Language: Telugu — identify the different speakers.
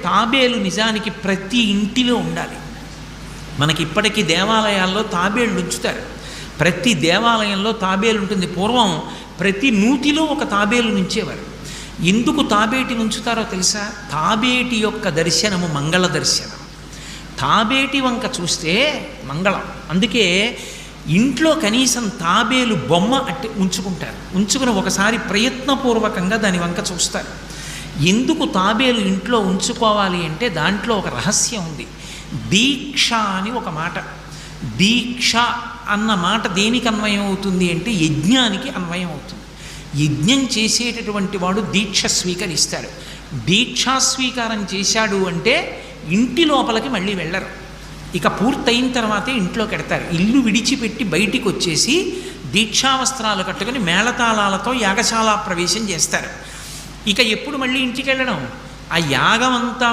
Speaker 1: తాబేలు నిజానికి ప్రతి ఇంటిలో ఉండాలి. మనకి ఇప్పటికీ దేవాలయాల్లో తాబేళ్ళు ఉంచుతారు. ప్రతి దేవాలయంలో తాబేలు ఉంటుంది. పూర్వం ప్రతి నూతిలో ఒక తాబేలు నుంచేవారు. ఎందుకు తాబేటి ఉంచుతారో తెలుసా? తాబేటి యొక్క దర్శనము మంగళ దర్శనం. తాబేటి వంక చూస్తే మంగళం. అందుకే ఇంట్లో కనీసం తాబేలు బొమ్మ అట్టి ఉంచుకుంటారు. ఉంచుకుని ఒకసారి ప్రయత్నపూర్వకంగా దాని వంక చూస్తారు. ఎందుకు తాబేలు ఇంట్లో ఉంచుకోవాలి అంటే దాంట్లో ఒక రహస్యం ఉంది. దీక్ష అని ఒక మాట. దీక్ష అన్న మాట దేనికి అన్వయం అవుతుంది అంటే యజ్ఞానికి అన్వయం అవుతుంది. యజ్ఞం చేసేటటువంటి వాడు దీక్ష స్వీకరిస్తాడు. దీక్షా స్వీకారం చేశాడు అంటే ఇంటి లోపలికి మళ్ళీ వెళ్ళరు. ఇక పూర్తయిన తర్వాతే ఇంట్లో కడతారు. ఇల్లు విడిచిపెట్టి బయటికి వచ్చేసి దీక్షావస్త్రాలు కట్టుకొని మేళతాళాలతో యాగశాల ప్రవేశం చేస్తారు. ఇక ఎప్పుడు మళ్ళీ ఇంటికి వెళ్ళడం? ఆ యాగం అంతా